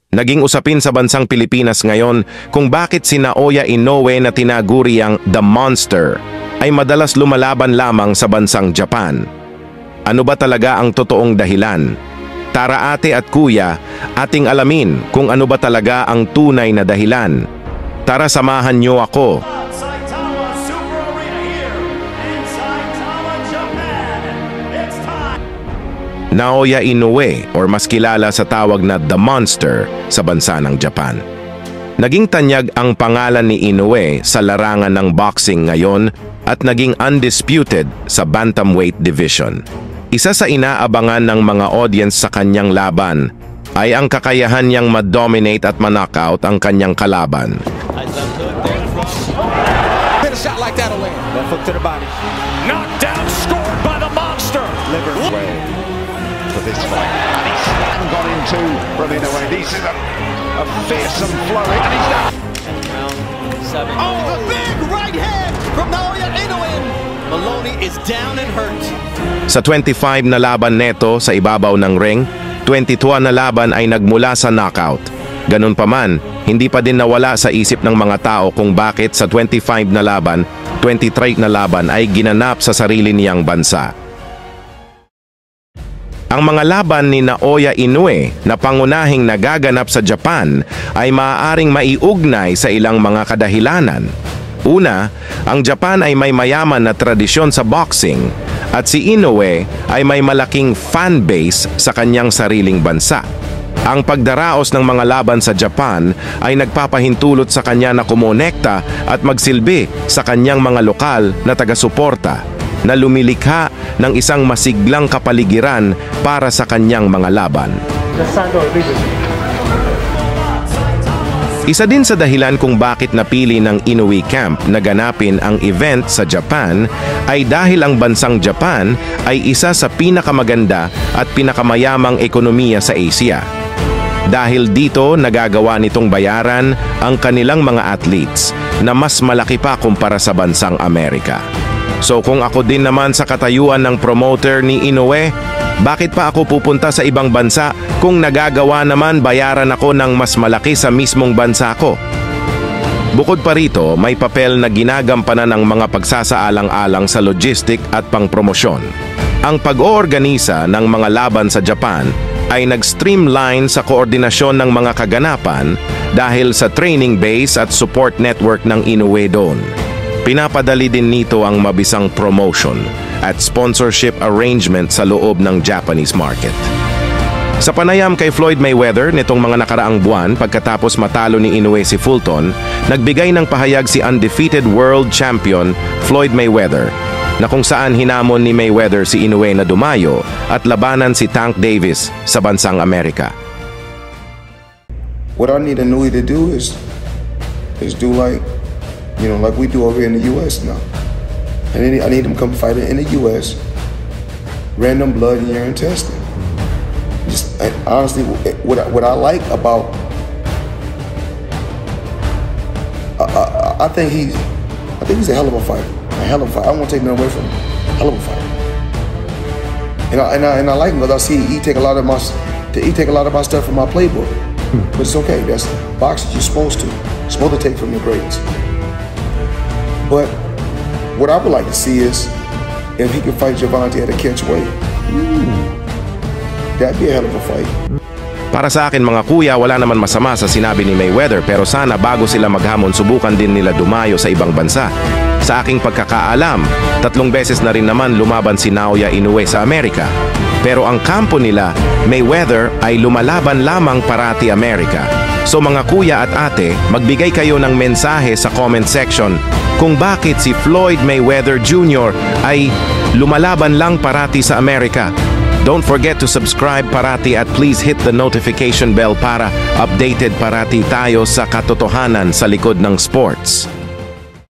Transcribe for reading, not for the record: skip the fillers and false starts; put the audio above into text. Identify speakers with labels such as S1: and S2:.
S1: Naging usapin sa bansang Pilipinas ngayon kung bakit si Naoya Inoue na tinaguri ang The Monster ay madalas lumalaban lamang sa bansang Japan. Ano ba talaga ang totoong dahilan? Tara ate at kuya, ating alamin kung ano ba talaga ang tunay na dahilan. Tara samahan niyo ako. Naoya Inoue or mas kilala sa tawag na The Monster sa bansa ng Japan. Naging tanyag ang pangalan ni Inoue sa larangan ng boxing ngayon at naging undisputed sa bantamweight division. Isa sa inaabangan ng mga audience sa kanyang laban ay ang kakayahan niyang ma-dominate at ma-knockout ang kanyang kalaban.
S2: Hit a shot like that away. Left hook to the body. Knocked down, scored by the Monster. Liver away for this fight. And he's got into from Inoue. This is a fearsome flurry. And he's down.
S3: Round 7.
S2: Oh, the big right hand from Naoya Inoue. Maloney is down and hurt.
S1: Sa 25 na laban neto sa ibabaw ng ring, 22 na laban ay nagmula sa knockout. Ganun pa man, hindi pa din nawala sa isip ng mga tao kung bakit sa 25 na laban, 23 na laban ay ginanap sa sarili niyang bansa. Ang mga laban ni Naoya Inoue na pangunahing nagaganap sa Japan ay maaaring maiugnay sa ilang mga kadahilanan. Una, ang Japan ay may mayaman na tradisyon sa boxing at si Inoue ay may malaking fan base sa kanyang sariling bansa. Ang pagdaraos ng mga laban sa Japan ay nagpapahintulot sa kanya na kumonekta at magsilbi sa kanyang mga lokal na taga-suporta na lumilikha ng isang masiglang kapaligiran para sa kanyang mga laban. Isa din sa dahilan kung bakit napili ng Inoue Camp na ganapin ang event sa Japan ay dahil ang bansang Japan ay isa sa pinakamaganda at pinakamayamang ekonomiya sa Asia. Dahil dito nagagawa nitong bayaran ang kanilang mga athletes na mas malaki pa kumpara sa bansang Amerika. So kung ako din naman sa katayuan ng promoter ni Inoue, bakit pa ako pupunta sa ibang bansa kung nagagawa naman bayaran ako ng mas malaki sa mismong bansa ko? Bukod pa rito, may papel na ginagampanan ng mga pagsasaalang-alang sa logistic at pangpromosyon. Ang pag-oorganisa ng mga laban sa Japan ay nag-streamline sa koordinasyon ng mga kaganapan dahil sa training base at support network ng Inoue doon. Pinapadali din nito ang mabisang promotion at sponsorship arrangement sa loob ng Japanese market. Sa panayam kay Floyd Mayweather nitong mga nakaraang buwan pagkatapos matalo ni Inoue si Fulton, nagbigay ng pahayag si undefeated world champion Floyd Mayweather na kung saan hinamon ni Mayweather si Inoue na dumayo at labanan si Tank Davis sa bansang Amerika.
S4: What I need Inoue to do is do like we do over in the U.S. now. And I need him to come fight in the U.S. Random blood and urine testing. And honestly, what I like about, I think he's a hell of a fighter. A hell of a fighter. I won't take nothing away from him. Hell of a fighter. And I like him because I see he take a lot of my stuff from my playbook. But it's okay. That's boxing. You're supposed to. You're supposed to take from the greats. But what I would like to see is if he could fight Gervonta at a catch weight. That'd be a hell of a fight.
S1: Para sa akin mga kuya, wala naman masama sa sinabi ni Mayweather pero sana bago sila maghamon subukan din nila dumayo sa ibang bansa. Sa aking pagkakaalam, 3 beses na rin naman lumaban si Naoya Inoue sa Amerika. Pero ang kampo nila, Mayweather, ay lumalaban lamang parati Amerika. So mga kuya at ate, magbigay kayo ng mensahe sa comment section kung bakit si Floyd Mayweather Jr. ay lumalaban lang parati sa Amerika. Don't forget to subscribe parati at please hit the notification bell para updated parati tayo sa katotohanan sa likod ng sports.